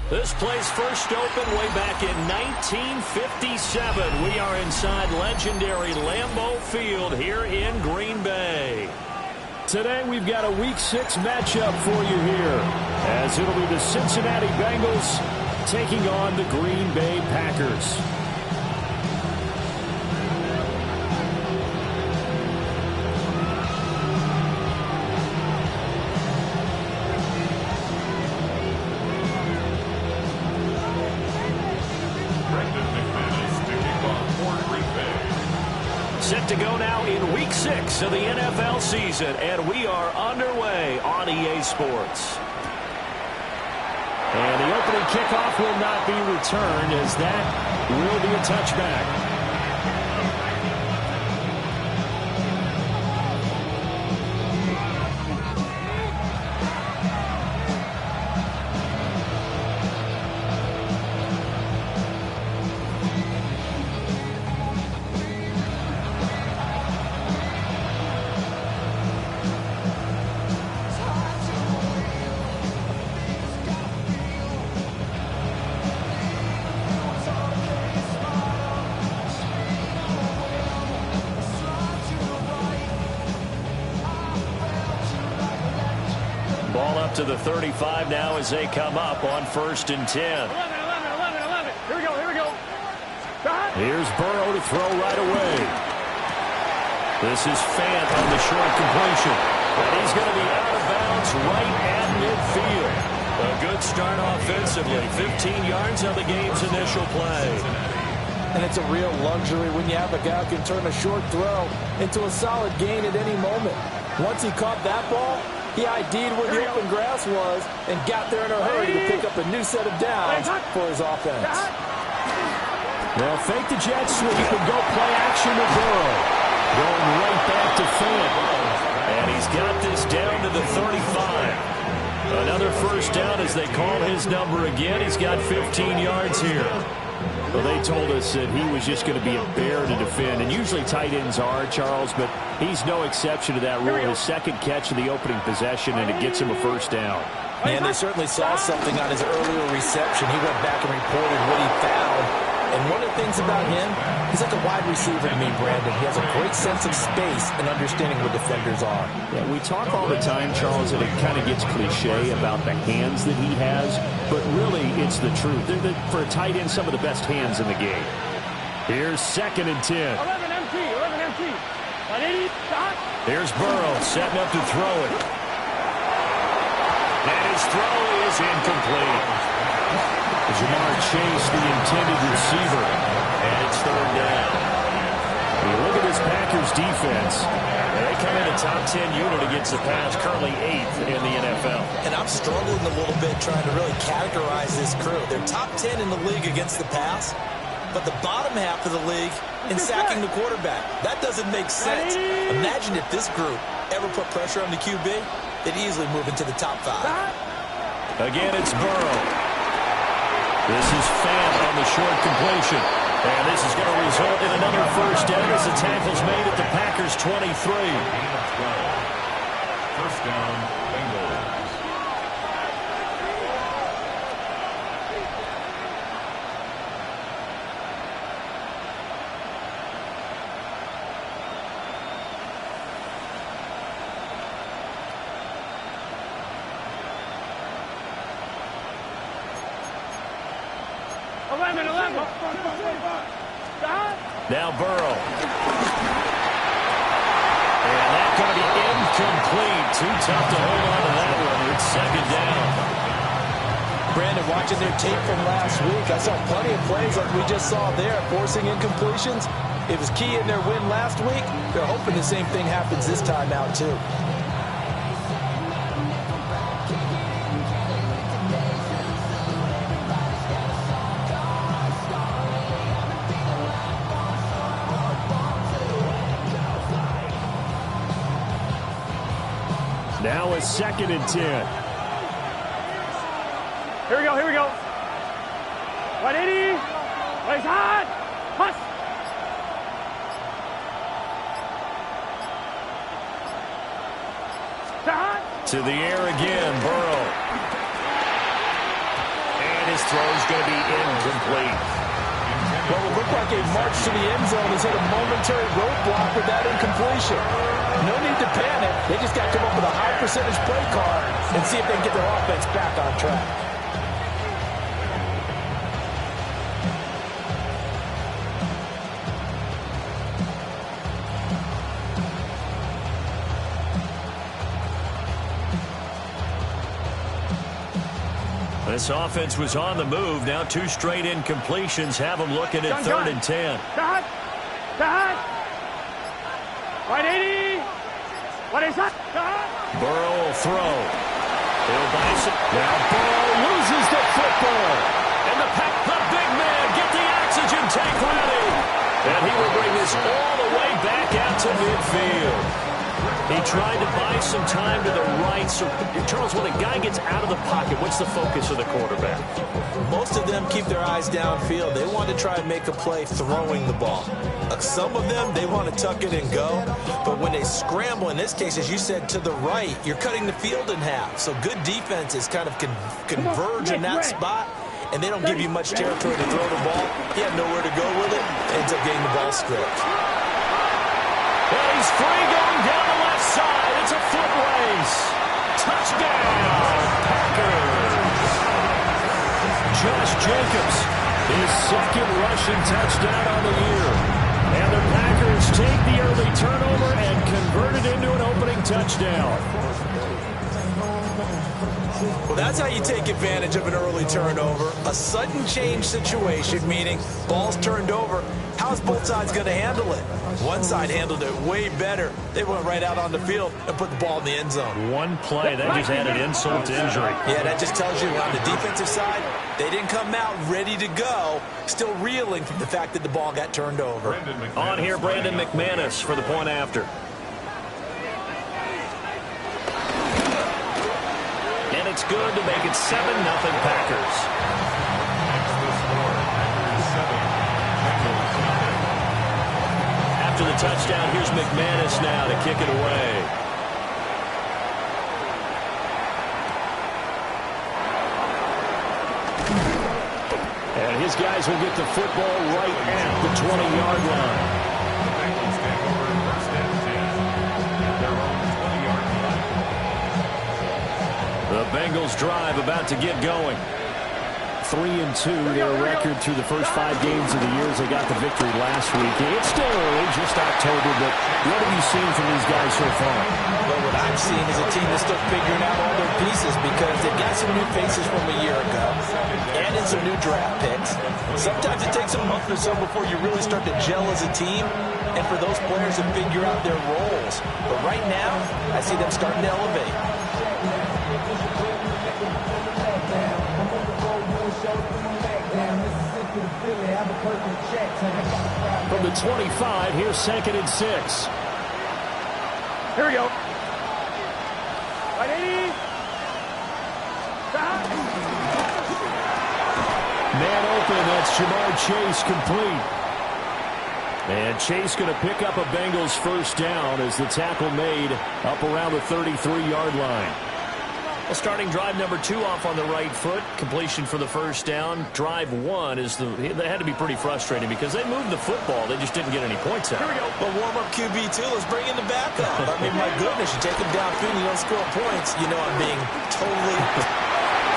This place first opened way back in 1957. We are inside legendary Lambeau Field here in Green Bay. Today we've got a Week 6 matchup for you here, as it'll be the Cincinnati Bengals taking on the Green Bay Packers. Set to go now in Week 6 of the NFL season, and we are underway on EA Sports. And the opening kickoff will not be returned, as that will be a touchback. Ball up to the 35 now as they come up on 1st and 10. 11. Here we go. Here's Burrow to throw right away. This is Fant on the short completion. And he's going to be out of bounds right at midfield. A good start offensively. 15 yards on the game's initial play. And it's a real luxury when you have a guy who can turn a short throw into a solid gain at any moment. Once he caught that ball, he ID'd where the open grass was and got there in a hurry to pick up a new set of downs for his offense. They'll fake the jet sweep and go play action with Burrow. Going right back to Fant. And he's got this down to the 35. Another first down as they call his number again. He's got 15 yards here. Well, they told us that he was just going to be a bear to defend, and usually tight ends are, Charles, but he's no exception to that rule. His second catch in the opening possession, and it gets him a first down. And they certainly saw something on his earlier reception. He went back and reported what he found. And one of the things about him, he's like a wide receiver to me, Brandon. He has a great sense of space and understanding where defenders are. Yeah, we talk all the time, Charles, and it kind of gets cliche about the hands that he has, but really it's the truth. They're for a tight end, some of the best hands in the game. Here's 2nd and 10. 11 empty. 180. Here's Burrow setting up to throw it. And his throw is incomplete. Jamar Chase, the intended receiver, and it's 3rd down. You look at this Packers defense. They come in a top 10 unit against the pass, currently 8th in the NFL. And I'm struggling a little bit trying to really categorize this crew. They're top 10 in the league against the pass, but the bottom half of the league in sacking the quarterback. That doesn't make sense. Imagine if this group ever put pressure on the QB, they'd easily move into the top 5. Again, it's Burrow. This is Fant on the short completion. And this is going to result in another first down as the tackle's made at the Packers' 23. First down, Bengals. Now Burrow. And that's going to be incomplete. Too tough to hold on to that one. It's 2nd down. Brandon, watching their tape from last week, I saw plenty of plays like we just saw there, forcing incompletions. It was key in their win last week. They're hoping the same thing happens this time out, too. Now it's 2nd and 10. Here we go. 180. Raise hard. Push. To the air again, Burrow. And his incomplete. Well, it looked like a march to the end zone has hit a momentary roadblock with that incompletion. No need to panic. They just got to come up with a high percentage play call and see if they can get their offense back on track. This offense was on the move. Now 2 straight incompletions have them looking at 3rd and 10. Cut! Cut! 180! What is that? Cut! Burrow will throw. He'll bice it. Now Burrow loses the football. And the big man, get the oxygen tank ready. And he will bring this all the way back out to midfield. He tried to buy some time to the right. So, Charles, when a guy gets out of the pocket, what's the focus of the quarterback? Most of them keep their eyes downfield. They want to try and make a play throwing the ball. Some of them, they want to tuck it and go. But when they scramble, in this case, as you said, to the right, you're cutting the field in half. So good defenses kind of converge in that spot, and they don't give you much territory to throw the ball. You have nowhere to go with it. Ends up getting the ball stripped. And he's free going down the left side. It's a foot race. Touchdown, Packers. Josh Jacobs, his 2nd rushing touchdown on the year. And the Packers take the early turnover and convert it into an opening touchdown. Well, that's how you take advantage of an early turnover. A sudden change situation, meaning ball's turned over. How's both sides going to handle it? One side handled it way better. They went right out on the field and put the ball in the end zone. One play, that just added insult to injury. Yeah, that just tells you on the defensive side, they didn't come out ready to go, still reeling from the fact that the ball got turned over. On here, Brandon McManus for the point after. And it's good to make it 7-0 Packers. After the touchdown, here's McManus now to kick it away. And his guys will get the football right at the 20-yard line. The Bengals drive about to get going. 3-2, their record through the first 5 games of the year as they got the victory last week. It's still early, just October, but what have you seen from these guys so far? Well, what I've seen is a team that's still figuring out all their pieces because they've got some new faces from a year ago and in some new draft picks. Sometimes it takes a month or so before you really start to gel as a team and for those players to figure out their roles. But right now, I see them starting to elevate. From the 25, here's 2nd and 6. Here we go. 180. Man open, that's Jamar Chase complete. And Chase going to pick up a Bengals first down as the tackle made up around the 33-yard line. Well, starting drive number 2 off on the right foot. Completion for the first down. Drive 1 is they had to be pretty frustrating because they moved the football. They just didn't get any points out. Here we go. Well, warm-up QB2. Let's bring in the backup. I mean, my goodness, you take him downfield and you don't score points. You know I'm being totally...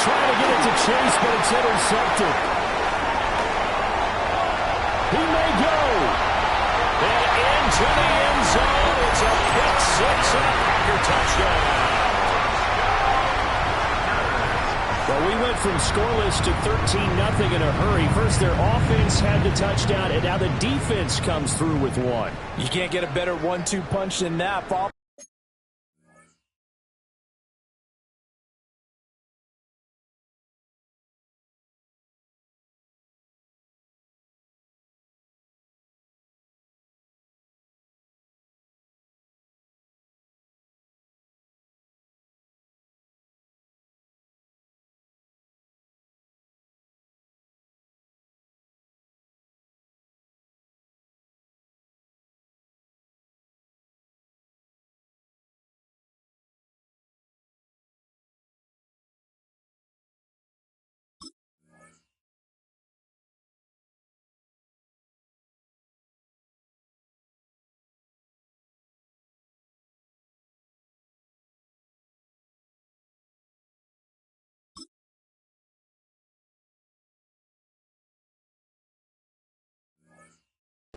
Trying to get it to Chase, but it's intercepted. He may go. And into the end zone. It's a pick 6 and a Packer touchdown. Well, we went from scoreless to 13-0 in a hurry. First, their offense had the touchdown, and now the defense comes through with one. You can't get a better 1-2 punch than that.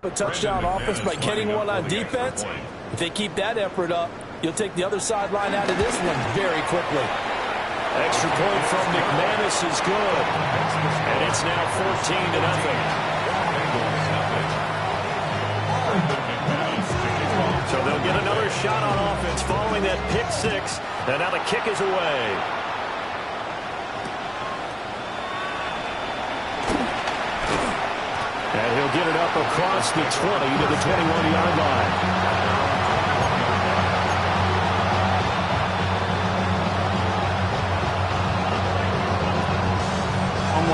A touchdown offense by getting one on defense. If they keep that effort up, you'll take the other sideline out of this one very quickly. Extra point from McManus is good. And it's now 14-0. So they'll get another shot on offense following that pick six. And now the kick is away. And he'll get it up across the 20 to the 21-yard line.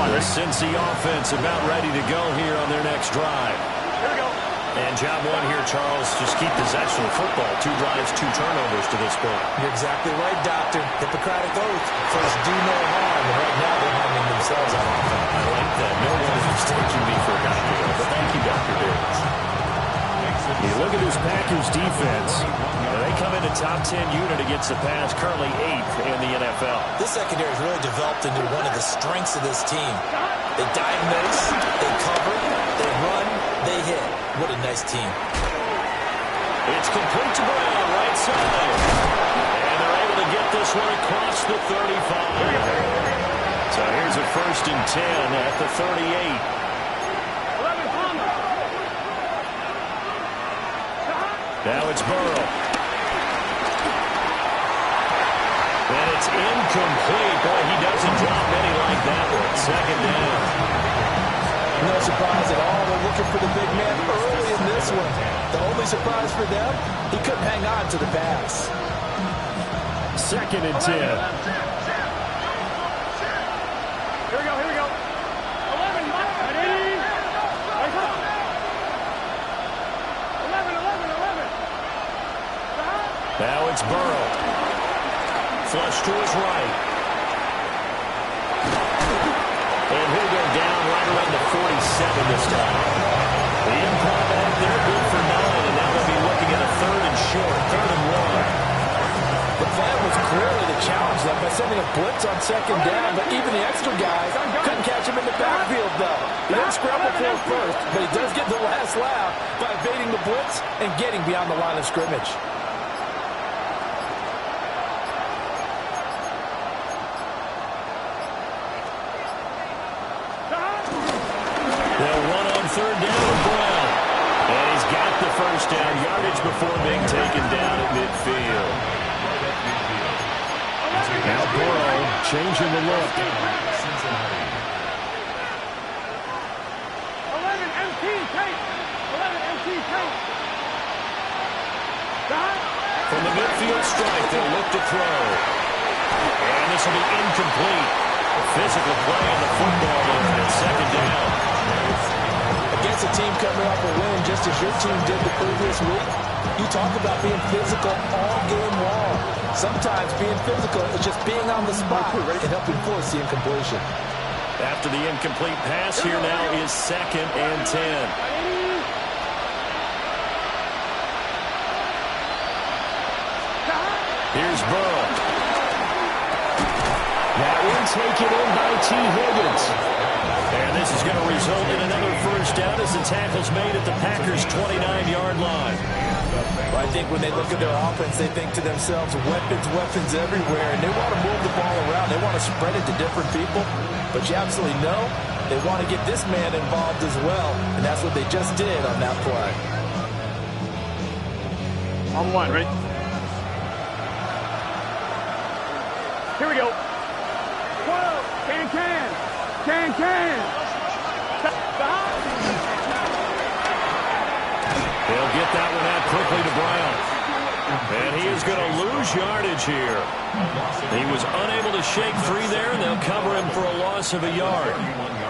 The Cincy offense about ready to go here on their next drive. Here we go. And job one here, Charles, just keep possession of the football. 2 drives, 2 turnovers to this point. You're exactly right, Doctor. Hippocratic oath. First, do no harm. And right now, they're harming themselves on offense. I like that. No one is mistaking me for a doctor. But thank you, Dr. Davis. You look at this Packers defense. They come into top 10 unit against the pass, currently 8th in the NFL. This secondary has really developed into one of the strengths of this team. They diagnose, they cover, they run, they hit. What a nice team. It's complete to Brown, right side. And they're able to get this one across the 35. So here's a 1st and 10 at the 38. Now it's Burrow. And it's incomplete. Boy, he doesn't drop many like that one. 2nd down. No surprise at all. They're looking for the big man early in this one. The only surprise for them, he couldn't hang on to the pass. 2nd and 10. Here we go, here we go. 11, ready? 11. Now it's Burrow. Flush to his right. And he'll go down right around the 47 this time. The improv back there, good for 9, and now they'll be looking at a 3rd and short, 3rd and 1. The plan was clearly to challenge them by sending a blitz on 2nd down, but even the extra guys couldn't catch him in the backfield, though. He didn't scramble for it first, but he does get the last laugh by evading the blitz and getting beyond the line of scrimmage. They'll run on 3rd down to Brown. And he's got the 1st down yardage before being taken down at midfield. Now Burrow changing the look. 11 MT tape. 11 MT tape. From the midfield strike, they'll look to throw. And this will be incomplete. A physical play on the football there at 2nd down. Against a team coming off a win just as your team did the previous week, you talk about being physical all game long. Sometimes being physical is just being on the spot and helping force the incompletion. After the incomplete pass, here now is 2nd and 10. Here's Burrow. That one taken in by T. Higgins. And this is going to result in another 1st down as the tackle's made at the Packers' 29-yard line. Well, I think when they look at their offense, they think to themselves, weapons everywhere, and they want to move the ball around. They want to spread it to different people. But you absolutely know they want to get this man involved as well, and that's what they just did on that play. On 1, ready? Here we go. 12, can. They'll get that one out quickly to Brown. And he is going to lose yardage here. He was unable to shake free there, and they'll cover him for a loss of a yard.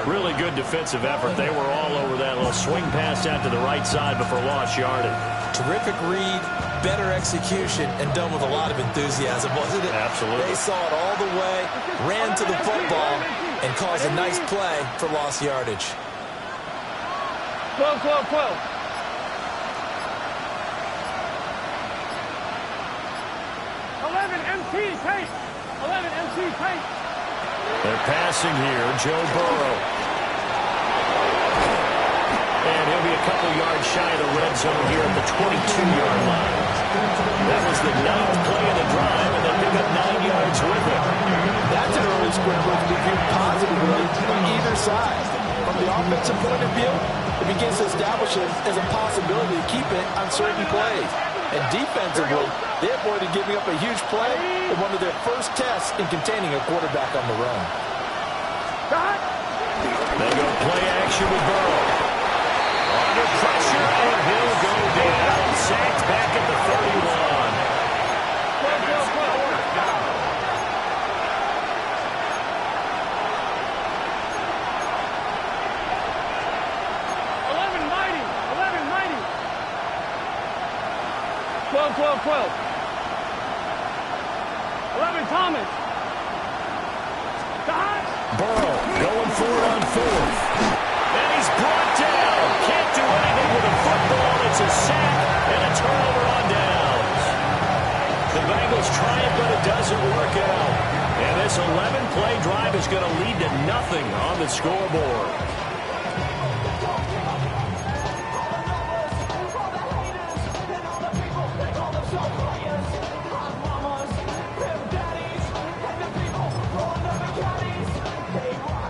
Really good defensive effort. They were all over that little swing pass out to the right side before lost yardage. Terrific read, better execution, and done with a lot of enthusiasm, wasn't it? Absolutely. They saw it all the way, ran to the football, and caused a nice play for lost yardage. 12. 11 MT tape. They're passing here, Joe Burrow. And he'll be a couple yards shy of the red zone here at the 22-yard line. That was the 9th play of the drive, and they pick up 9 yards with it. That's an early scramble to be viewed positively on either side. From the offensive point of view, it begins to establish it as a possibility to keep it on certain plays. And defensively, they avoided giving up a huge play in one of their first tests in containing a quarterback on the run. They go play action with Burrow. Under pressure, and he'll go down. Sacked back at the 31. 12. 11 Thomas. Burrow going for it on 4th. And he's brought down. Can't do anything with a football. It's a sack and a turnover on downs. The Bengals try it, but it doesn't work out. And this 11-play drive is going to lead to nothing on the scoreboard.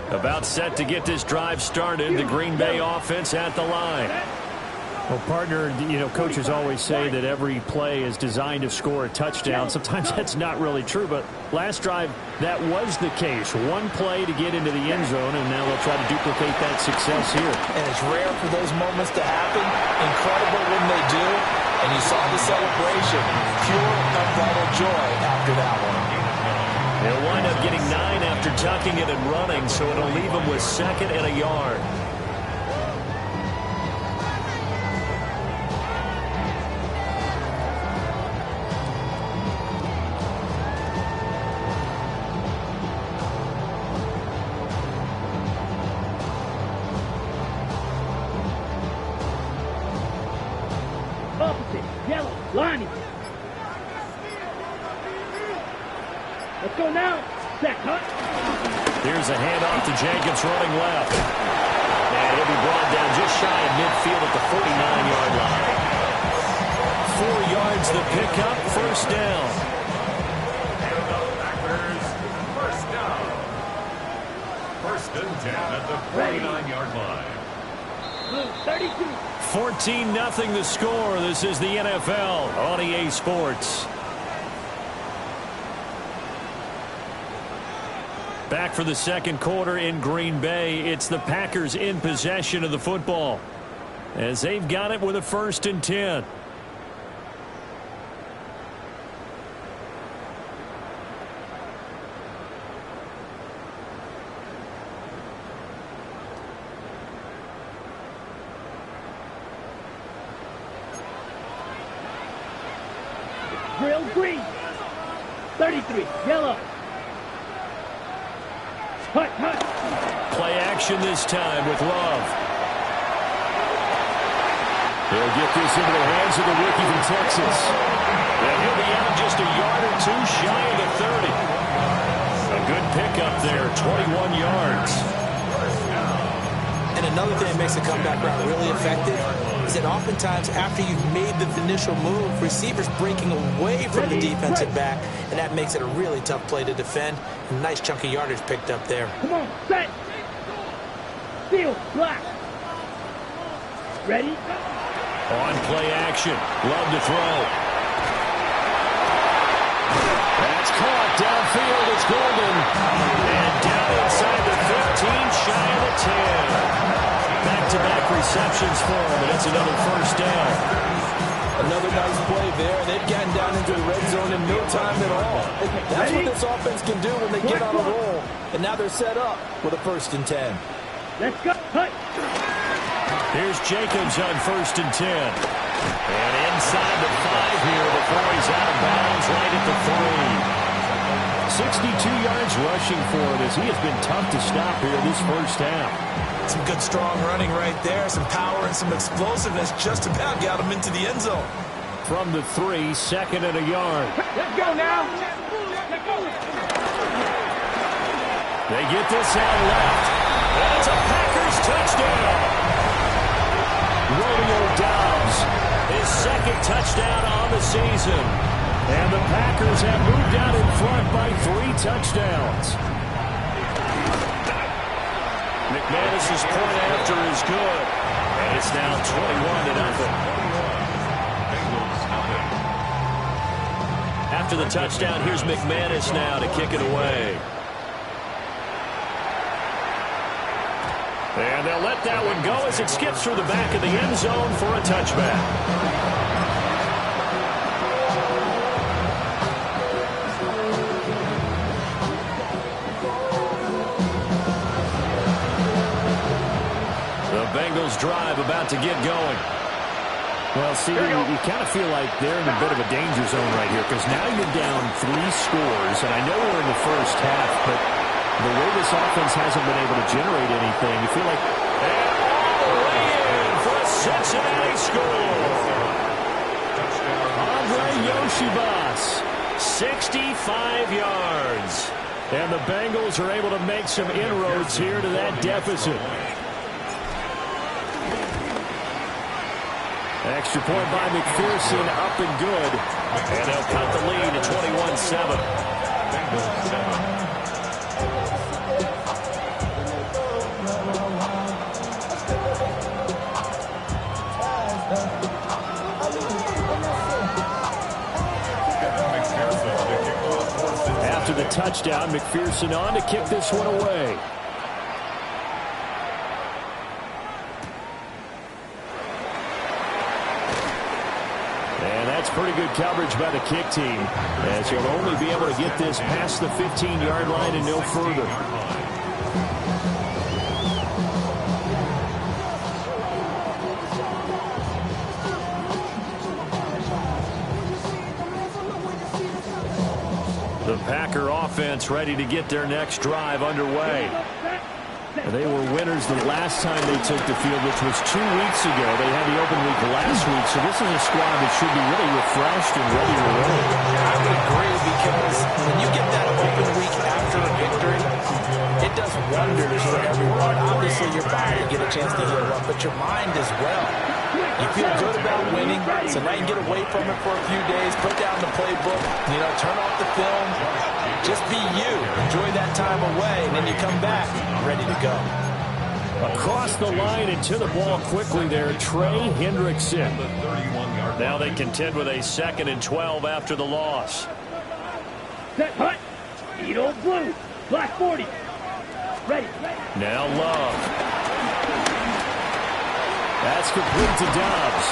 About set to get this drive started. The Green Bay offense at the line. Well, partner, you know, coaches always say that every play is designed to score a touchdown. Sometimes that's not really true, but last drive, that was the case. One play to get into the end zone, and now they'll try to duplicate that success here. And it's rare for those moments to happen. Incredible when they do. And you saw the celebration. Pure, unbridled joy after that one. They'll wind up getting 9 after tucking it and running, so it'll leave them with 2nd and a yard. Opposite, yellow, lining. Let's go now. Set, cut. Here's a handoff to Jenkins running left. And he'll be brought down just shy of midfield at the 49-yard line. 4 yards the pickup, first down. Packers, first down. 1st and 10 at the 49-yard line. 32. 14-0 the score. This is the NFL on EA Sports. Back for the second quarter in Green Bay. It's the Packers in possession of the football as they've got it with a 1st and 10. Drill green. 33. Yellow. Hut. Play action this time with Love. They'll get this into the hands of the rookie from Texas. And he'll be out just a yard or 2 shy of the 30. A good pickup there, 21 yards. And another thing that makes the comeback route really effective is that oftentimes after you've made the initial move, receivers breaking away from the defensive back, and that makes it a really tough play to defend. A nice chunk of yardage picked up there. Come on, set. Field, black. Ready? On play action, Love to throw. That's caught downfield, it's Golden. And down inside the 15, shy of the 10. Back-to-back receptions for him, and it's another first down. Another nice play there. They've gotten down into the red zone in no time at all. That's what this offense can do when they get on a roll. And now they're set up with a 1st and 10. Let's go. Hut. Here's Jacobs on 1st and 10. And inside the 5 here before he's out of bounds right at the 3. 62 yards rushing for him as he has been tough to stop here this first half. Some good strong running right there, some power and some explosiveness just about got him into the end zone. From the 3, 2nd and a yard. Let's go now. They get this out left. And it's a Packers touchdown. Romeo Doubs, his second touchdown on the season. And the Packers have moved out in front by 3 touchdowns. McManus's point after is good. And it's now 21-0. After the touchdown, here's McManus now to kick it away. And they'll let that one go as it skips through the back of the end zone for a touchback. The Bengals drive about to get going. Well, see, you kind of feel like they're in a bit of a danger zone right here because now you're down 3 scores, and I know we're in the first half, but the way this offense hasn't been able to generate anything, you feel like... And all the way in for a Cincinnati score. Andre Yoshibas, 65 yards. And the Bengals are able to make some inroads here to that deficit. Extra point by McPherson, up and good. And they'll cut the lead to 21-7. After the touchdown, McPherson on to kick this one away. Pretty good coverage by the kick team, as he'll only be able to get this past the 15-yard line and no further. The Packer offense ready to get their next drive underway. They were winners the last time they took the field, which was 2 weeks ago. They had the open week last week, so this is a squad that should be really refreshed and ready to roll. I would agree, because when you get that open week after a victory, it does wonders for everyone. Obviously, your body get a chance to heal up, but your mind as well. You feel good about winning, so now you get away from it for a few days, put down the playbook, turn off the film, just be you. Enjoy that time away, and then you come back ready to go. Across the line and to the ball quickly there, Trey Hendrickson. Now they contend with a 2nd and 12 after the loss. Set, hut, eat old blue, black 40. Ready. Now Love. That's complete to Doubs.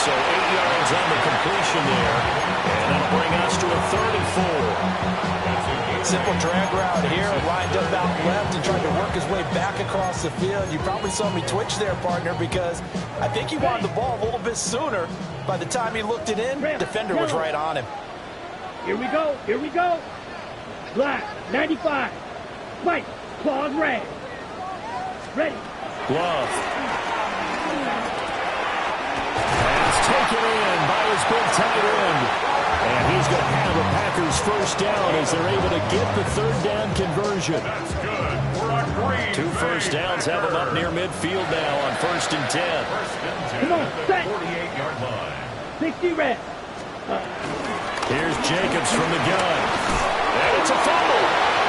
So 8 yards on the completion there. And that'll bring us to a 3rd and 4. Simple drag route here, lined up out left and tried to work his way back across the field. You probably saw me twitch there, partner, because I think he wanted the ball a little bit sooner. By the time he looked it in, defender was right on him. Here we go. Here we go. Black, 95. Spike, claws red. Ready. Love. Pass taken in by his big tight end. And he's going to have a Packers first down as they're able to get the 3rd down conversion. That's good. We're on green. 2 first downs have them up near midfield now on 1st and 10. Come on, set. 48-yard line. 60 red. Here's Jacobs from the gun. And it's a fumble.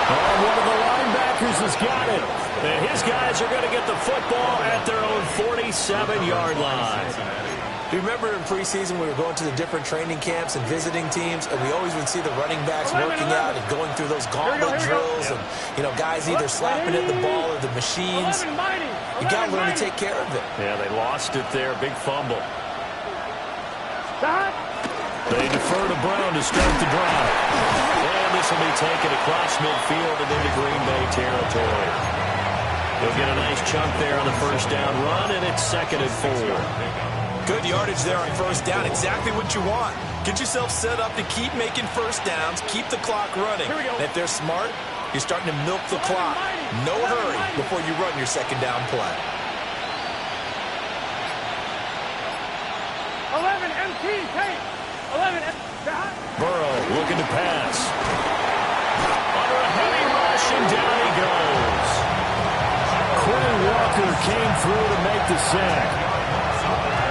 Oh, one of the linebackers has got it. And his guys are going to get the football at their own 47-yard line. Do you remember in preseason we were going to the different training camps and visiting teams, and we always would see the running backs working out and going through those gauntlet drills, and guys either slapping at the ball or the machines. You got to learn to take care of it. Yeah, they lost it there. Big fumble. They defer to Brown to start the drive. And this will be taken across midfield and into Green Bay territory. They'll get a nice chunk there on the first down run, and it's 2nd and 4. Good yardage there on first down. Exactly what you want. Get yourself set up to keep making first downs, keep the clock running. And if they're smart, you're starting to milk the clock. No hurry before you run your 2nd down play. 11 MT, hey. 11 MT. Burrow looking to pass. Under a heavy rush, and down he goes. Quinn Walker came through to make the sack.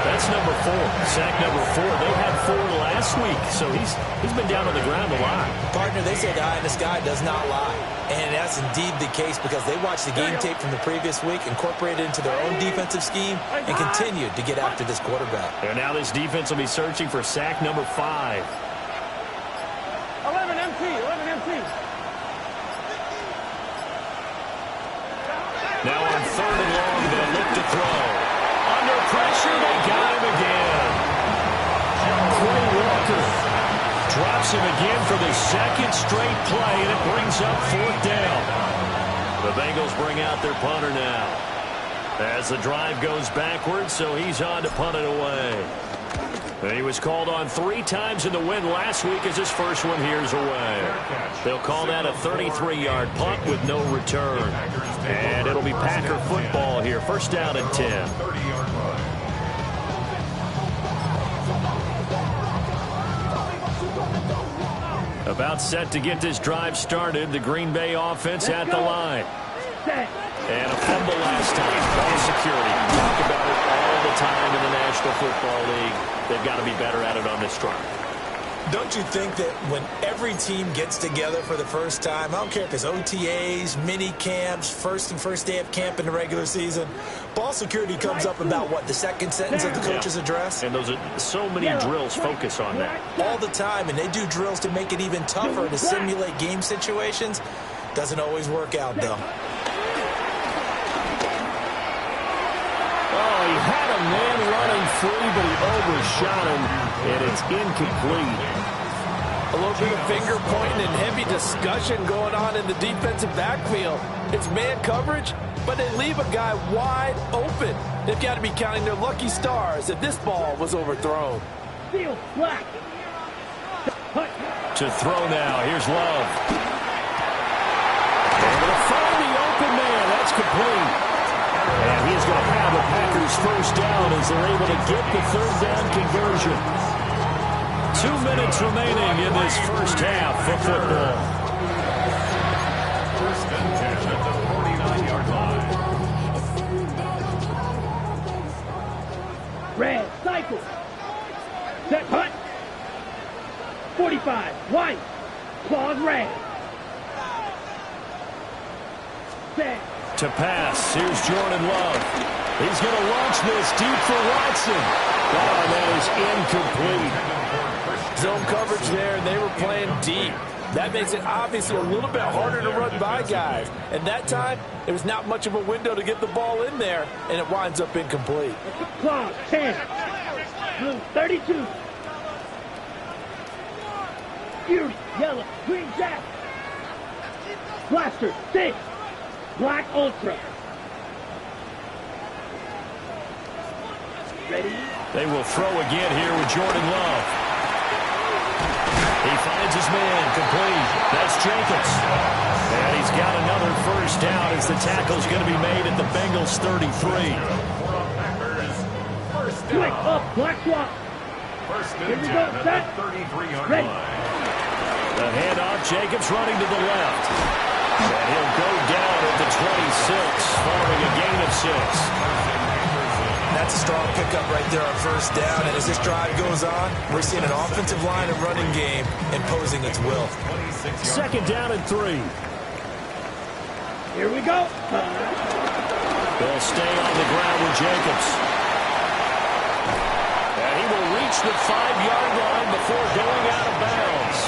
That's number 4. Sack number 4. They had 4 last week, so he's been down on the ground a lot. Partner, they say the eye in the sky does not lie. And that's indeed the case because they watched the game tape from the previous week, incorporated it into their own defensive scheme, and continued to get after this quarterback. And now this defense will be searching for sack number 5. 11 MT. Now on 3rd and long, they'll look to throw. Under pressure, they got him again. Quay Walker drops him again for the 2nd straight play, and it brings up 4th down. The Bengals bring out their punter now. As the drive goes backwards, so he's on to punt it away. And he was called on 3 times in the win last week as his first one here's away. They'll call that a 33-yard punt with no return. And it'll be Packer football here. 1st down and 10. About set to get this drive started. The Green Bay offense at the line. And a fumble last time. Ball security. Talk about it all the time in the National Football League. They've got to be better at it on this drive. Don't you think that when every team gets together for the first time, I don't care if it's OTAs, mini camps, first day of camp in the regular season, ball security comes up about what, the 2nd sentence of the coach's address? And those are so many drills focus on that. All the time, and they do drills to make it even tougher to simulate game situations. Doesn't always work out, though. Oh, he had a man running free, but he overshot him, and it's incomplete. A little bit of finger pointing and heavy discussion going on in the defensive backfield. It's man coverage, but they leave a guy wide open. They've got to be counting their lucky stars if this ball was overthrown. Field black. To throw now. Here's Love. Able to find the open man. That's complete. And he's going to have the Packers 1st down as they're able to get the 3rd down conversion. 2 minutes remaining in this 1st half of football. 1st and 10 at the 49-yard line. Red, cycle. Set, hunt. 45, white. Claws red. Set. To pass. Here's Jordan Love. He's going to launch this deep for Watson. Oh, that is incomplete. Zone coverage there, and they were playing deep. That makes it obviously a little bit harder to run by guys. And that time, there was not much of a window to get the ball in there, and it winds up incomplete. Claws, 10. Blue, 32. Fury, yellow, green jack. Blaster, 6. Black Ultra. Ready? They will throw again here with Jordan Love. He finds his man, complete. That's Jacobs. And he's got another 1st down as the tackle's going to be made at the Bengals 33. Quick up, black swap. 1st Here and we 10 go, at set. the 33-yard Ready. line. The handoff, Jacobs running to the left. And he'll go down at the 26, following a gain of 6. That's a strong pickup right there on 1st down. And as this drive goes on, we're seeing an offensive line and running game imposing its will. 2nd down and 3. Here we go. They'll stay on the ground with Jacobs. And he will reach the 5-yard line before going out of bounds.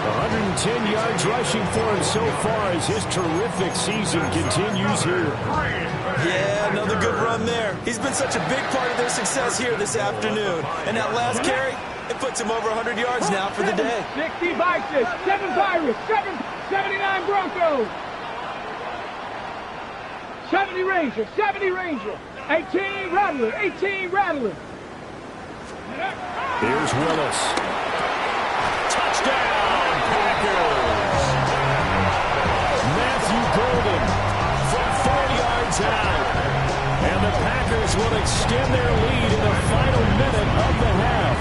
110 yards rushing for him so far as his terrific season continues here. Yeah, another good run there. He's been such a big part of their success here this afternoon. And that last carry, it puts him over 100 yards now for the day. 60 Vices, 7 Pirates, 79 Broncos. 70 Ranger, 70 Ranger. 18 Rattler, 18 Rattler. Here's Willis. Touchdown, Packers. Matthew Golden from 4 yards out. And the Packers will extend their lead in the final minute of the half.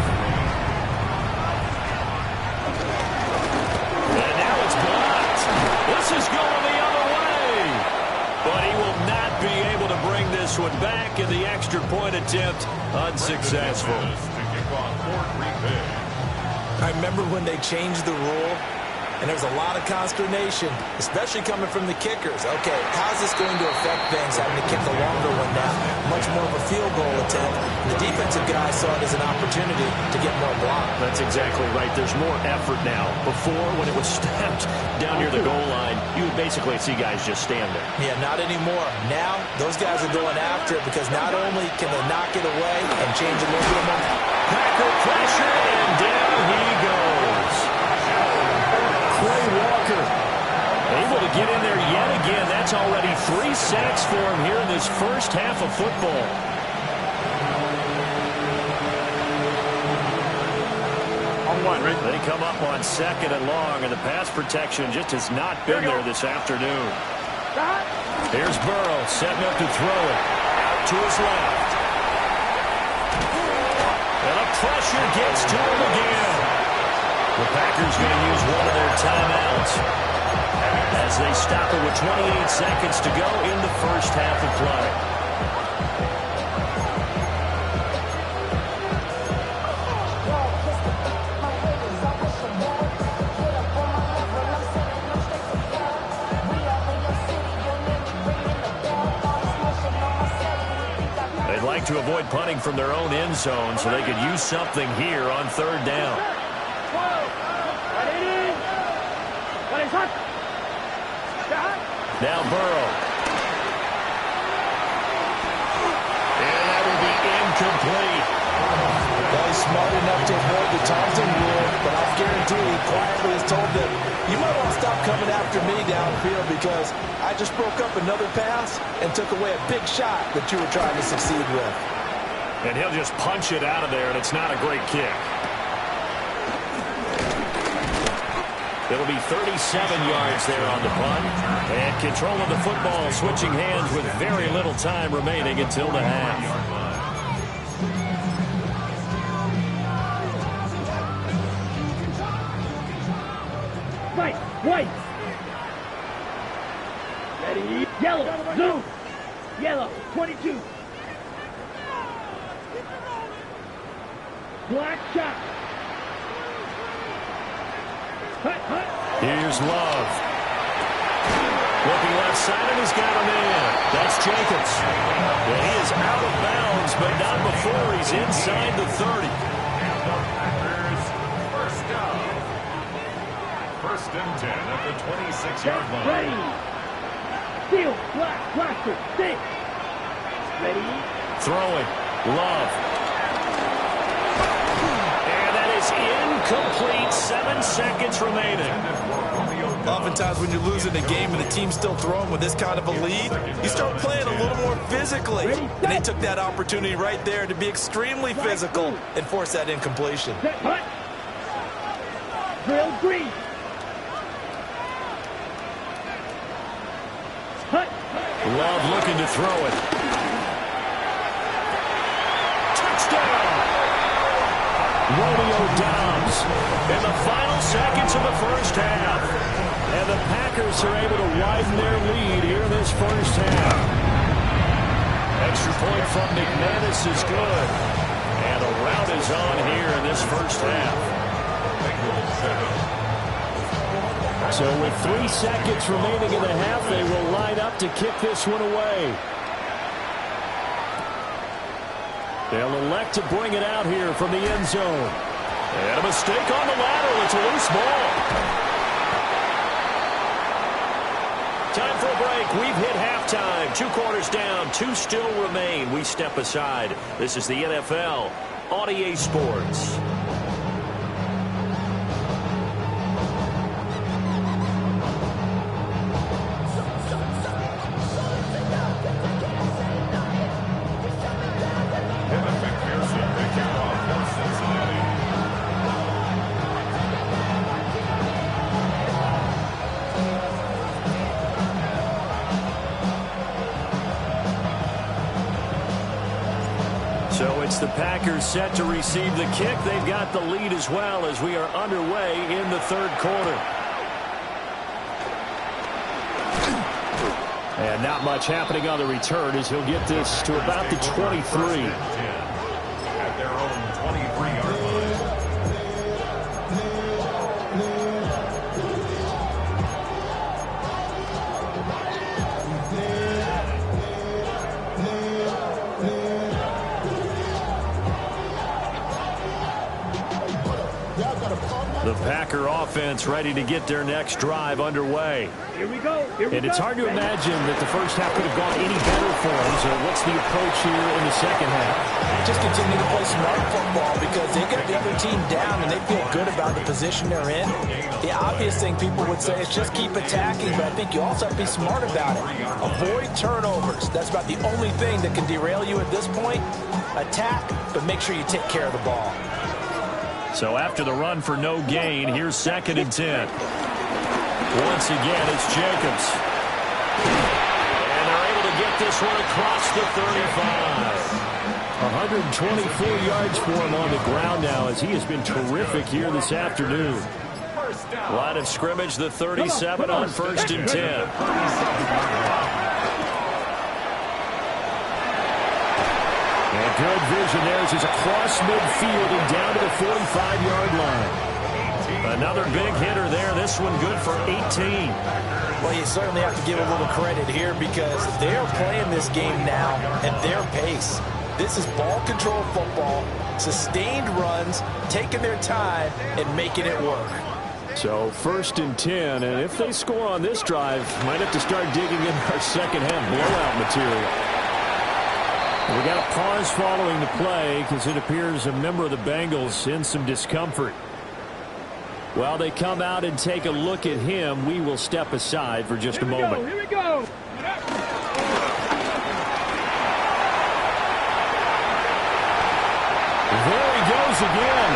And now it's blocked. This is going the other way. But he will not be able to bring this one back, and the extra point attempt unsuccessful. I remember when they changed the rule, and there's a lot of consternation, especially coming from the kickers. Okay, how's this going to affect Bengs having to kick a longer one now? Much more of a field goal attempt. The defensive guys saw it as an opportunity to get more block. That's exactly right. There's more effort now. Before, when it was snapped down near the goal line, you would basically see guys just stand there. Yeah, not anymore. Now, those guys are going after it because not only can they knock it away and change a little bit of momentum. Packer pressure, and down he goes. Quay Walker able to get in there yet again. That's already 3 sacks for him here in this first half of football. They come up on 2nd and long, and the pass protection just has not been there this afternoon. Here's Burrow setting up to throw it. Out to his left. And the pressure gets to him again. The Packers going to use one of their timeouts as they stop it with 28 seconds to go in the first half of play. They'd like to avoid punting from their own end zone so they could use something here on 3rd down. Now Burrow. And that will be incomplete. Well, he's smart enough to avoid the taunting rule, but I guarantee he quietly has told them, you might want to stop coming after me downfield because I just broke up another pass and took away a big shot that you were trying to succeed with. And he'll just punch it out of there, and it's not a great kick. It'll be 37 yards there on the punt. And control of the football switching hands with very little time remaining until the half. Right, white. Ready, yellow, blue. Yellow, 22. Black shot. Here's Love. Looking left side, and he's got him in. That's Jacobs. And he is out of bounds, but not before he's inside the 30. First down. 1st and 10 at the 26-yard line. Ready. Steel, black, blaster, six. Ready. Throwing. Love. Incomplete. 7 seconds remaining. Oftentimes when you're losing a game and the team's still throwing with this kind of a lead, you start playing a little more physically. And they took that opportunity right there to be extremely physical and force that incompletion. Hut. Drill green. Hut. Love looking to throw it. Touchdown. Romeo Dobbs in the final seconds of the first half. And the Packers are able to widen their lead here in this first half. Extra point from McManus is good. And a rout is on here in this first half. So with 3 seconds remaining in the half, they will line up to kick this one away. They'll elect to bring it out here from the end zone. And a mistake on the lateral. It's a loose ball. Time for a break. We've hit halftime. 2 quarters down. 2 still remain. We step aside. This is the NFL on EA Sports. So it's the Packers set to receive the kick. They've got the lead as well as we are underway in the 3rd quarter. And not much happening on the return as he'll get this to about the 23. At their own 23-yard line. The Packer offense ready to get their next drive underway. Here we go. And it's hard to imagine that the first half could have gone any better for them. So what's the approach here in the second half? Just continue to play smart football because they get the other team down and they feel good about the position they're in. The obvious thing people would say is just keep attacking, but I think you also have to be smart about it. Avoid turnovers. That's about the only thing that can derail you at this point. Attack, but make sure you take care of the ball. So after the run for no gain, here's 2nd and 10. Once again, it's Jacobs. And they're able to get this one across the 35. 124 yards for him on the ground now as he has been terrific here this afternoon. Line of scrimmage, the 37 on 1st and 10. And good vision there as he's across midfield and down to the 45-yard line. Another big hitter there. This one good for 18. Well, you certainly have to give a little credit here because they're playing this game now at their pace. This is ball control football, sustained runs, taking their time and making it work. So 1st and 10, and if they score on this drive, might have to start digging in our second half blowout material. We got a pause following the play because it appears a member of the Bengals in some discomfort. While they come out and take a look at him, we will step aside for just a moment. Here we go. There he goes again.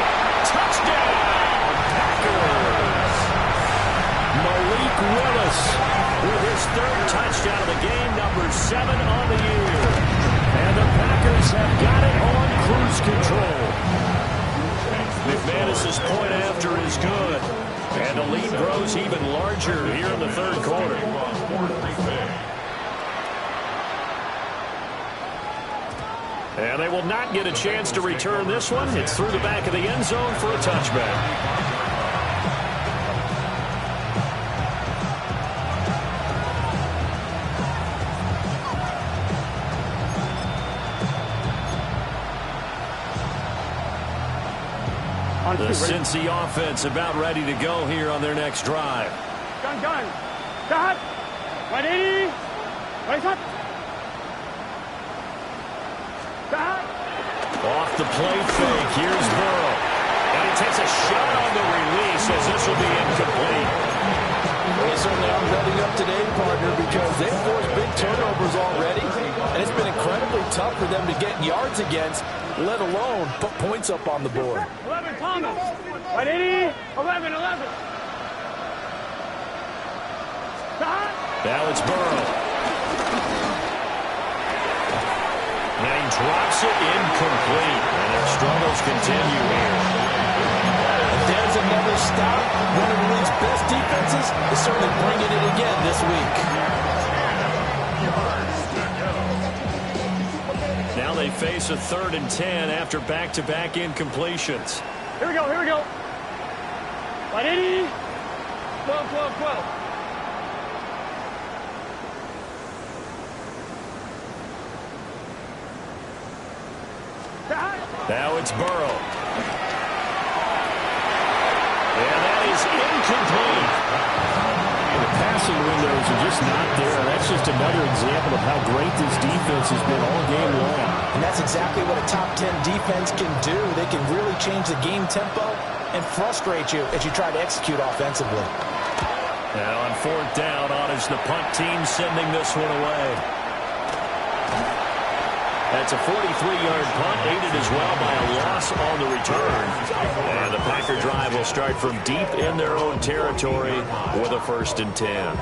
Touchdown, Packers. Malik Willis with his 3rd touchdown of the game, number 7 on the year. And the Packers have got it on cruise control. McManus's point after is good. And the lead grows even larger here in the 3rd quarter. And they will not get a chance to return this one. It's through the back of the end zone for a touchback. The Cincy offense about ready to go here on their next drive. Gun. Start. 180. Raise up. Start. Off the play fake. Here's Burrow. And he takes a shot on the release as this will be incomplete. Well, they certainly are ready up today, partner, because they've forced big turnovers already. And it's been incredibly tough for them to get yards against, let alone put points up on the board. 11, Thomas. 180. 11. Start. Now it's Burrow. And he drops it incomplete. And their struggles continue here. There's another stop. One of the league's best defenses is certainly bringing it again this week. Now they face a 3rd and 10 after back-to-back incompletions. Here we go. 180. 12. Now it's Burrow. And that is incomplete. The passing windows are just not there. That's just another example of how great this defense has been all game long. And that's exactly what a top 10 defense can do. They can really change the game tempo and frustrate you as you try to execute offensively. Now on 4th down, on is the punt team sending this one away. That's a 43-yard punt, aided as well by a loss on the return. And the Packer drive will start from deep in their own territory with a 1st and 10.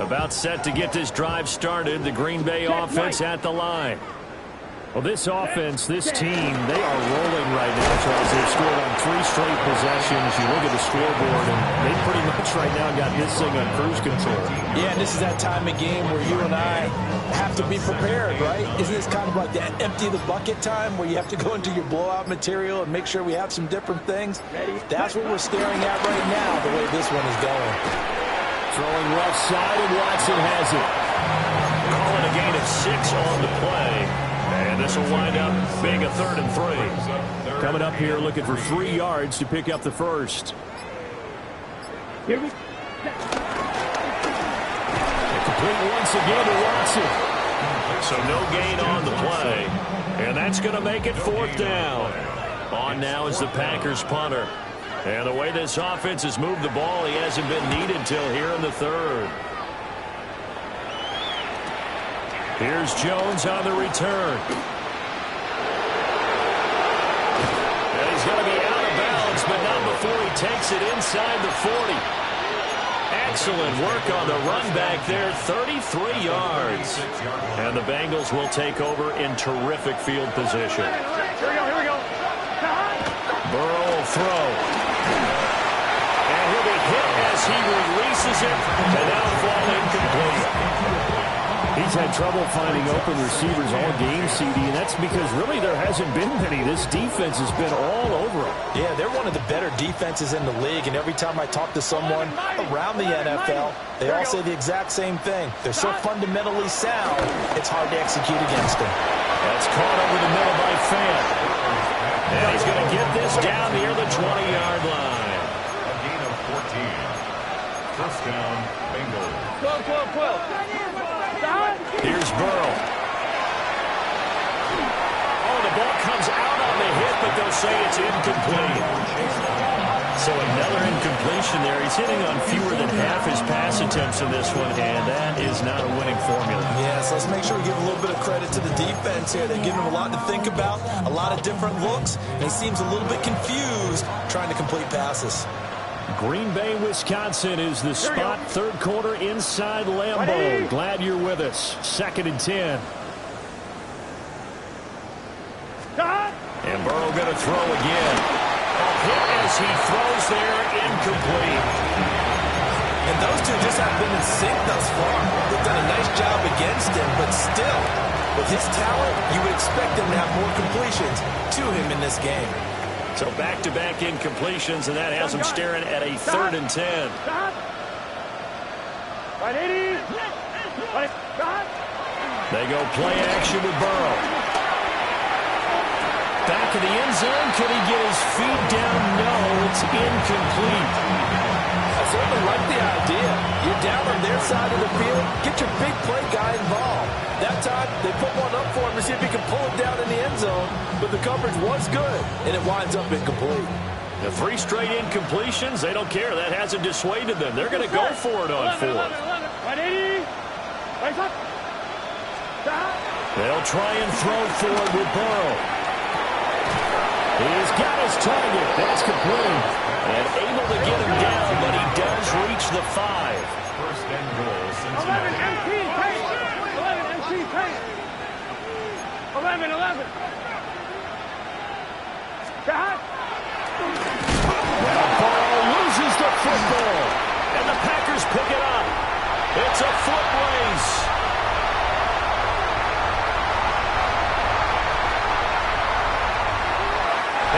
About set to get this drive started. The Green Bay offense at the line. Well, this offense, this team, they are rolling right now, Charles. They've scored on 3 straight possessions. You look at the scoreboard, and they pretty much right now got this thing on cruise control. Yeah, and this is that time of game where you and I have to be prepared, right? Isn't this kind of like the empty the bucket time where you have to go into your blowout material and make sure we have some different things? That's what we're staring at right now, the way this one is going. Throwing left side, and Watson has it. Calling a gain of 6 on the play. And this will wind up being a 3rd and 3. Coming up here looking for 3 yards to pick up the first. Here we Complete once again to Watson. So no gain on the play. And that's going to make it 4th down. On now is the Packers punter. And the way this offense has moved the ball, he hasn't been needed till here in the 3rd. Here's Jones on the return. And he's going to be out of bounds, but not before he takes it inside the 40. Excellent work on the run back there, 33 yards. And the Bengals will take over in terrific field position. Here we go. Burrow will throw. And he'll be hit as he releases it, and now fall incomplete. He's had trouble finding open receivers all game, CD, and that's because really there hasn't been many. This defense has been all over him. Yeah, they're one of the better defenses in the league, and every time I talk to someone around the NFL, they all say the exact same thing. They're so fundamentally sound, it's hard to execute against them. That's caught over the middle by Fant. And he's going to get this down near the 20-yard line. A gain of 14. First down, Bengals. 12. Here's Burrow. Oh, the ball comes out on the hit, but they'll say it's incomplete. So another incompletion there. He's hitting on fewer than half his pass attempts in this one, and that is not a winning formula. Yes, let's make sure we give a little bit of credit to the defense here. They're giving him a lot to think about, a lot of different looks, and he seems a little bit confused trying to complete passes. Green Bay, Wisconsin is the spot. 3rd quarter inside Lambeau. Glad you're with us. 2nd and 10. And Burrow going to throw again. Hit as he throws there, incomplete. And those two just haven't been in sync thus far. They've done a nice job against him, but still, with his talent, you would expect him to have more completions to him in this game. So back-to-back incompletions, and that has him staring at a 3rd and 10. They go play action with Burrow. Back of the end zone. Could he get his feet down? No, it's incomplete. I certainly like the idea. You're down on their side of the field. Get your big play guy involved. That time, they put one up for him to see if he can pull it down in the end zone. But the coverage was good, and it winds up incomplete. The 3 straight incompletions, they don't care. That hasn't dissuaded them. They're going to go for it on 4th. They'll try and throw forward with Burrow. He's got his target. That's complete. And able to get him down, but he does reach the 5. First and goal, Cincinnati. 11. Now Burrow loses the football. And the Packers pick it up. It's a foot race.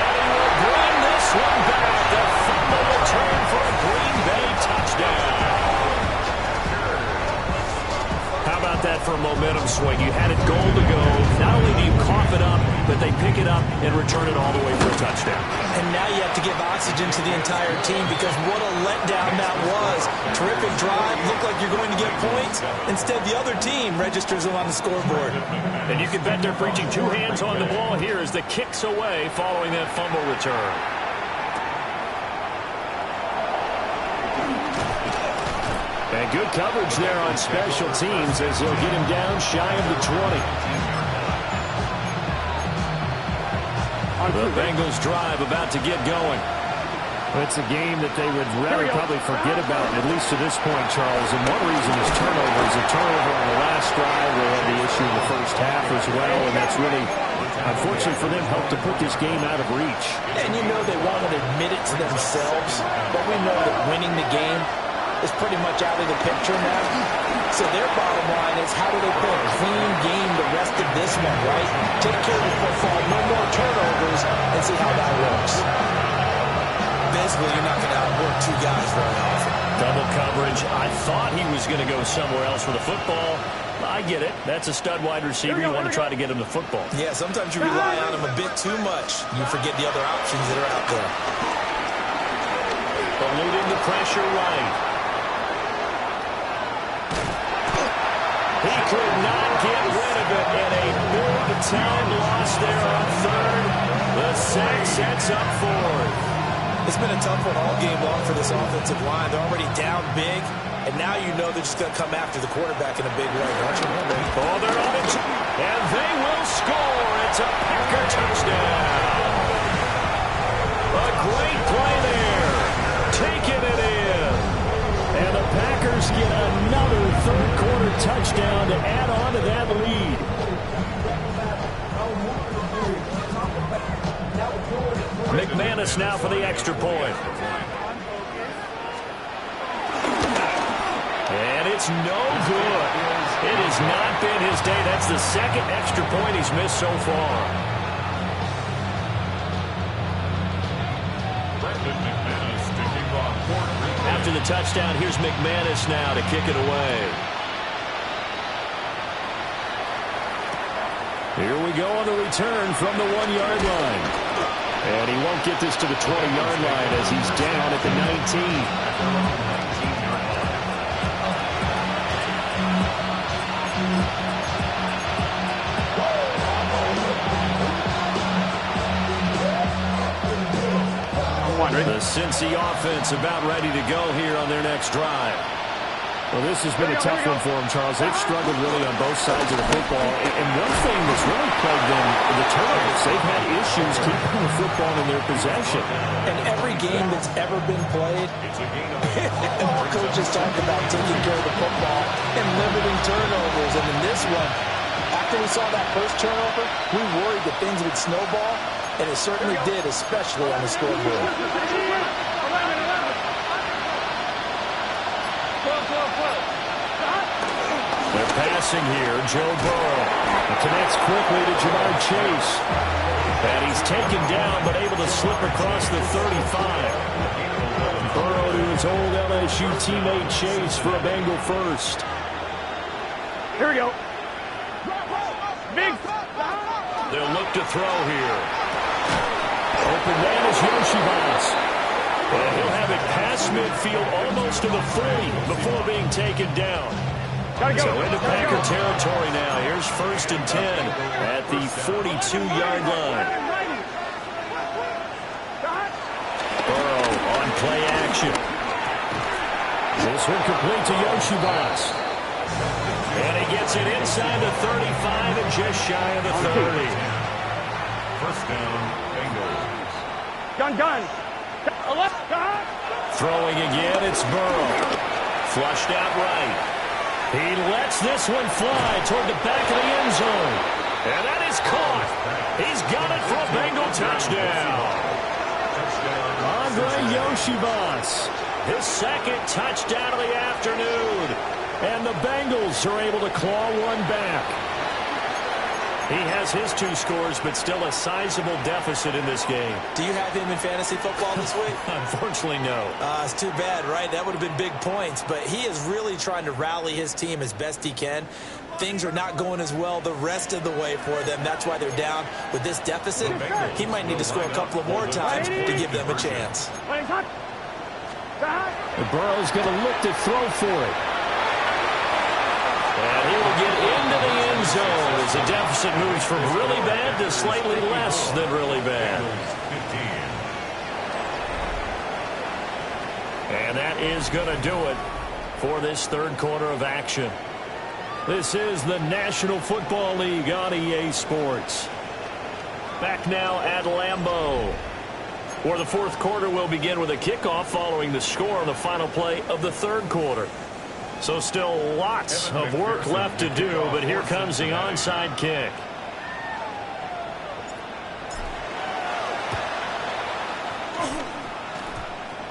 And he will bring this one back. The fumble return for a Green Bay touchdown. How about that for a momentum swing? You had it goal to go. Not only do you cough it up, but they pick it up and return it all the way for a touchdown. And now you have to give oxygen to the entire team because what a letdown that was. Terrific drive. Looked like you're going to get points. Instead, the other team registers them on the scoreboard. And you can bet they're preaching 2 hands on the ball here as the kick's away following that fumble return. And good coverage there on special teams as they'll get him down shy of the 20. The Bengals drive about to get going. It's a game that they would rather probably forget about, at least to this point, Charles. And one reason is turnovers. A turnover on the last drive. They had the issue in the first half as well, and that's really unfortunately for them, helped to put this game out of reach. And you know they won't admit it to themselves, but we know that winning the game is pretty much out of the picture now. So their bottom line is, how do they play a clean game the rest of this one, right? Take care of the football, no more turnovers, and see how that works. Basically, you're not going to outwork two guys very often. Double coverage. I thought he was going to go somewhere else for the football. I get it. That's a stud wide receiver. You want to try to get him the football. Yeah, sometimes you rely on him a bit too much. You forget the other options that are out there. Eluding the pressure right. He could not get rid of it, and a big-time loss there on third. The sack sets up fourth. It's been a tough one all game long for this offensive line. They're already down big, and now you know they're just going to come after the quarterback in a big way, don't you? Oh, they're on it, and they will score. It's a Packer touchdown. A great play there, taking it in. And the Packers get another third-quarter touchdown to add on to that lead. McManus now for the extra point. And it's no good. It has not been his day. That's the second extra point he's missed so far. After the touchdown, here's McManus now to kick it away. Here we go on the return from the 1-yard line. And he won't get this to the 20-yard line as he's down at the 19. The Cincy offense about ready to go here on their next drive. Well, this has been a tough one for them, Charles. They've struggled really on both sides of the football. And one thing that's really plagued them, the turnovers. They've had issues keeping the football in their possession. And every game that's ever been played, our coaches talk about taking care of the football and limiting turnovers. And in this one, after we saw that first turnover, we worried that things would snowball, and it certainly did, especially on the scoreboard. They're passing here. Joe Burrow. It connects quickly to Jamar Chase. And he's taken down, but able to slip across the 35. Burrow to his old LSU teammate Chase for a Bengal first. Here we go. Big. They'll look to throw here. Open man is Yoshibas. And he'll have it past midfield almost to the 40 before being taken down. So into Packer territory now. Here's 1st and 10 at the 42-yard line. Burrow on play action. This one complete to Yoshibas. And he gets it inside the 35 and just shy of the 30. First down, Bengals. Gun. Throwing again, it's Burrow. Flushed out right. He lets this one fly toward the back of the end zone. And that is caught. He's got it for a Bengal touchdown. Andre Yoshibas, his second touchdown of the afternoon. And the Bengals are able to claw one back. He has his 2 scores, but still a sizable deficit in this game. Do you have him in fantasy football this week? Unfortunately, no. It's too bad, right? That would have been big points, but he is really trying to rally his team as best he can. Things are not going as well the rest of the way for them. That's why they're down with this deficit. He might need to score a couple of more times to give them a chance. Burrow's going to look to throw for it. And he will get into the end zone as the deficit moves from really bad to slightly less than really bad. And that is going to do it for this third quarter of action. This is the National Football League on EA Sports. Back now at Lambeau, where the fourth quarter will begin with a kickoff following the score on the final play of the third quarter. So still lots of work left to do, but here comes the onside kick.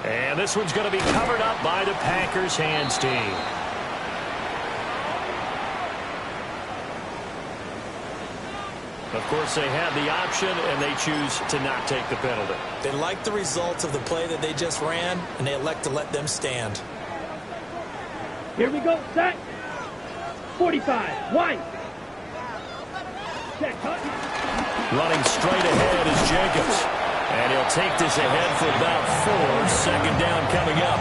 And this one's going to be covered up by the Packers hands team. Of course, they have the option, and they choose to not take the penalty. They like the results of the play that they just ran, and they elect to let them stand. Here we go, set. 45, wide. Set, cut. Running straight ahead is Jacobs. And he'll take this ahead for about 4. Second down coming up.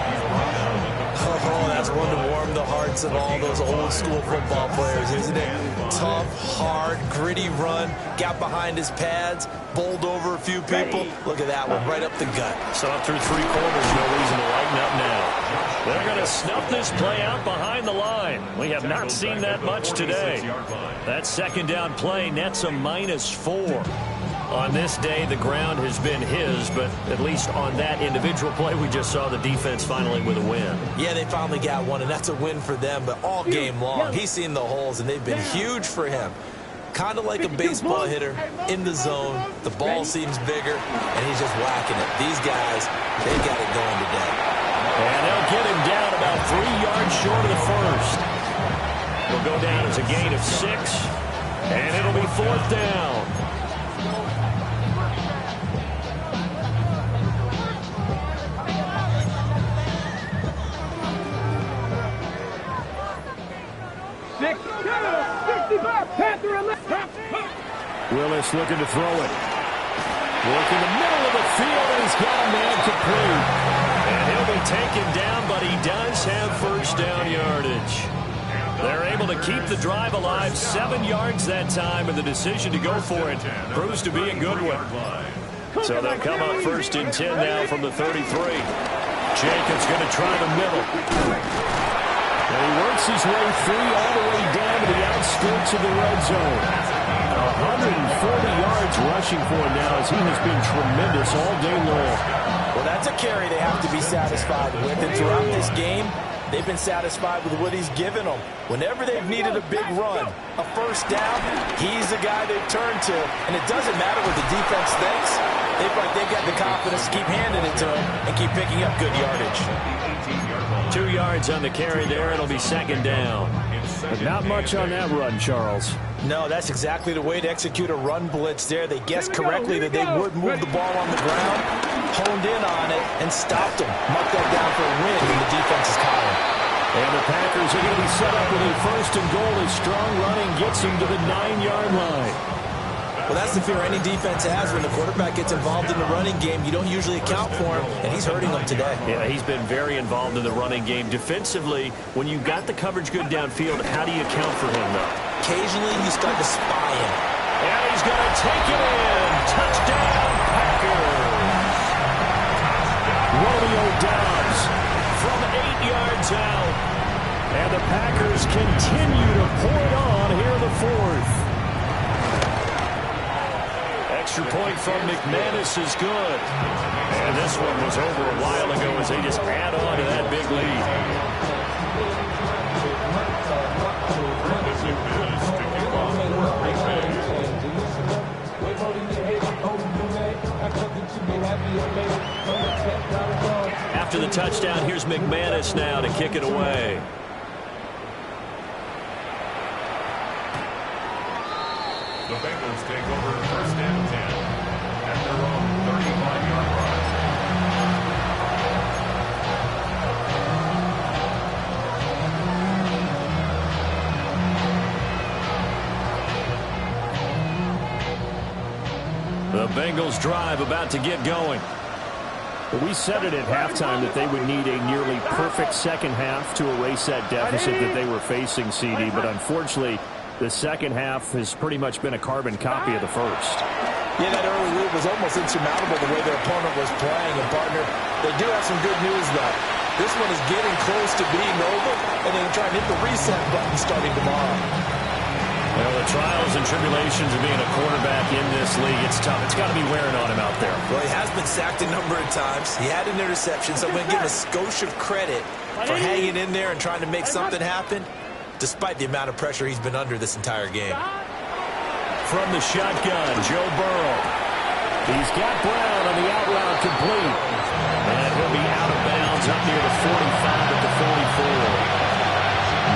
Oh, that's one to warm the hearts of all those old school football players, isn't it? Tough, hard, gritty run. Got behind his pads, bowled over a few people. Look at that one, right up the gut. So up through 3 quarters, no reason to lighten up now. They're going to snuff this play out behind the line. We have not seen that much today. That second down play nets a -4. On this day, the ground has been his, but at least on that individual play, we just saw the defense finally with a win. Yeah, they finally got one, and that's a win for them, but all game long, he's seen the holes, and they've been huge for him. Kind of like a baseball hitter in the zone. The ball seems bigger, and he's just whacking it. These guys, they got it going today. And they'll get him down about 3 yards short of the first. It'll go down as a gain of 6, and it'll be 4th down. Willis looking to throw it. Work in the middle of the field, and he's got a man complete. And he'll be taken down, but he does have first down yardage. They're able to keep the drive alive, 7 yards that time, and the decision to go for it proves to be a good one. So they'll come up 1st and 10 now from the 33. Jacobs going to try the middle. And he works his way free all the way down to the outskirts of the red zone. 140 yards rushing for him now, as he has been tremendous all day long. Well, that's a carry they have to be satisfied with. And throughout this game, they've been satisfied with what he's given them. Whenever they've needed a big run, a first down, he's the guy they've turned to. And it doesn't matter what the defense thinks. They've got the confidence to keep handing it to him and keep picking up good yardage. 2 yards on the carry there. It'll be 2nd down. But not much on that run, Charles. No, that's exactly the way to execute a run blitz there. They guessed correctly that they would move the ball on the ground, honed in on it, and stopped him. Marked that down for a win, and the defense is caught him. And the Packers are going to be set up with a 1st and goal as strong running gets him to the 9-yard line. Well, that's the fear any defense has when the quarterback gets involved in the running game. You don't usually account for him, and he's hurting them today. Yeah, he's been very involved in the running game. Defensively, when you've got the coverage good downfield, how do you account for him, though? Occasionally, you start to spy him. And he's going to take it in. Touchdown, Packers. Romeo Doubs from 8 yards out. And the Packers continue to pour it on here in the 4th. Extra point from McManus is good. And this one was over a while ago as they just add on to that big lead. After the touchdown, here's McManus now to kick it away. The Bengals take over 1st and 10 at their own 35-yard line. The Bengals drive about to get going. Well, we said it at halftime that they would need a nearly perfect second half to erase that deficit that they were facing, CD, but unfortunately, the second half has pretty much been a carbon copy of the first. Yeah, that early lead was almost insurmountable the way their opponent was playing. And, partner, they do have some good news, though. This one is getting close to being over, and they're trying to hit the reset button starting tomorrow. Well, the trials and tribulations of being a quarterback in this league, it's tough. It's got to be wearing on him out there. Well, he has been sacked a number of times. He had an interception, so I'm going to give him a skosh of credit for hanging in there and trying to make something happen, despite the amount of pressure he's been under this entire game. From the shotgun, Joe Burrow. He's got Brown on the out route complete. And he'll be out of bounds up near the 45 at the 44.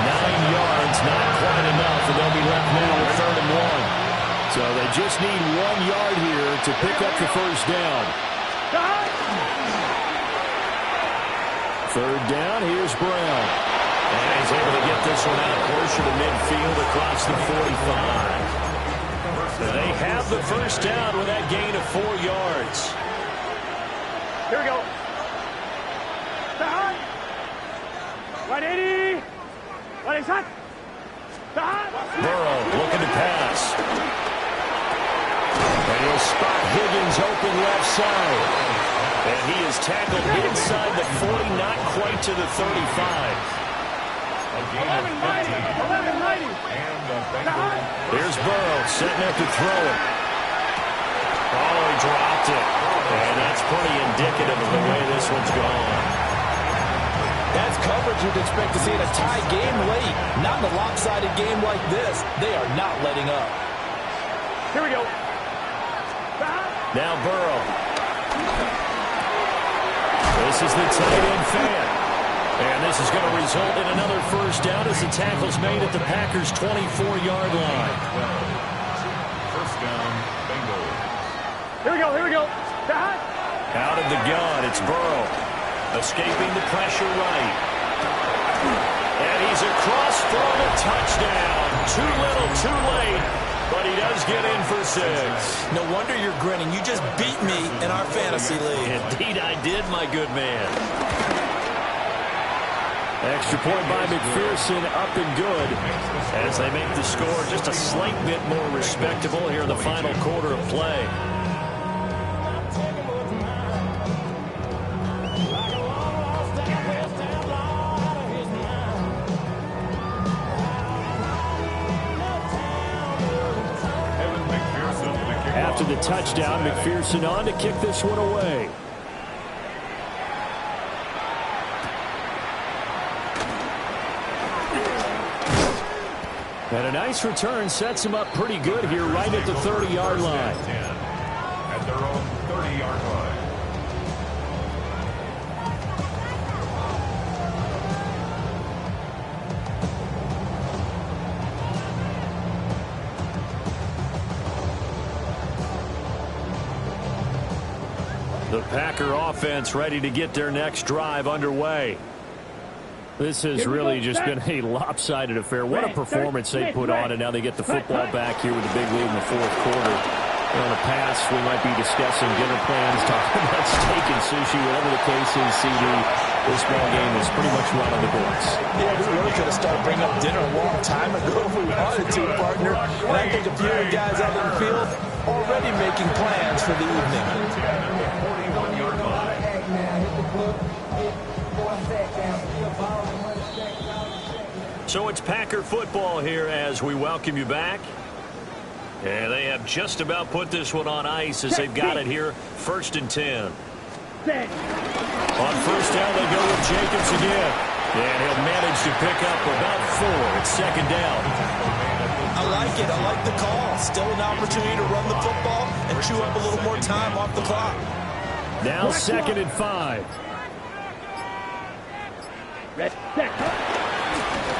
9 yards, not quite enough, and they'll be left now with 3rd and 1. So they just need 1 yard here to pick up the first down. 3rd down, here's Brown. And he's able to get this one out closer to midfield across the 45. They have the first down with that gain of 4 yards. Here we go. 180. What is that? Burrow looking to pass. And he'll spot Higgins open left side. And he is tackled inside the 40, not quite to the 35. 1190. Here's Burrow setting up to throw it. Oh, he dropped it. And that's pretty indicative of the way this one's gone. That's coverage you'd expect to see in a tie game late. Not in a lopsided game like this. They are not letting up. Here we go. Now Burrow. This is the tight end fan. And this is going to result in another first down as the tackle's made at the Packers' 24-yard line. First down, Bengals. Here we go, here we go. Out of the gun, it's Burrow. Escaping the pressure right. And he's across for the touchdown. Too little, too late. But he does get in for 6. No wonder you're grinning. You just beat me in our fantasy league. Indeed I did, my good man. Extra point by McPherson, up and good, as they make the score just a slight bit more respectable here in the final quarter of play. After the touchdown, McPherson on to kick this one away. And a nice return sets him up pretty good here right at the 30-yard line. At their own 30-yard line. The Packer offense ready to get their next drive underway. This has really just been a lopsided affair. What a performance they put on, and now they get the football back here with a big lead in the 4th quarter. In the past, we might be discussing dinner plans, talking about steak and sushi, whatever the case is, CD. This ball game is pretty much run on the books. Yeah, we really could have started bringing up dinner a long time ago if we wanted to, partner. And I think a few of the guys out in the field already making plans for the evening. So it's Packer football here as we welcome you back. And they have just about put this one on ice as they've got it here, 1st and 10. On first down, they go with Jacobs again. And he'll manage to pick up about 4. It's 2nd down. I like it. I like the call. Still an opportunity to run the football and chew up a little more time off the clock. Now 2nd and 5.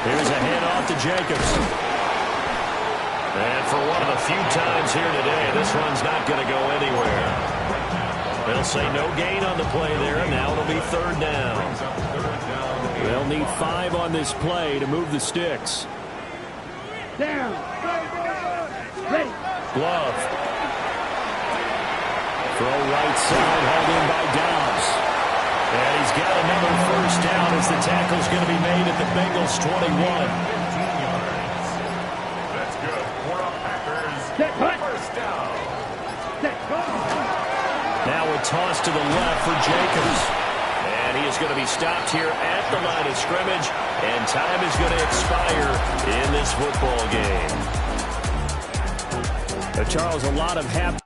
Here's a handoff to Jacobs. And for one of the few times here today, this one's not going to go anywhere. They'll say no gain on the play there, and now it'll be 3rd down. They'll need 5 on this play to move the sticks. Down. Ready. Glove. Throw right side, hauled in by Dobbs. And he's got another first down as the tackle's going to be made at the Bengals 21. 15 yards. That's good. For the Packers. First down. Now a toss to the left for Jacobs. And he is going to be stopped here at the line of scrimmage. And time is going to expire in this football game. Charles, a lot of happy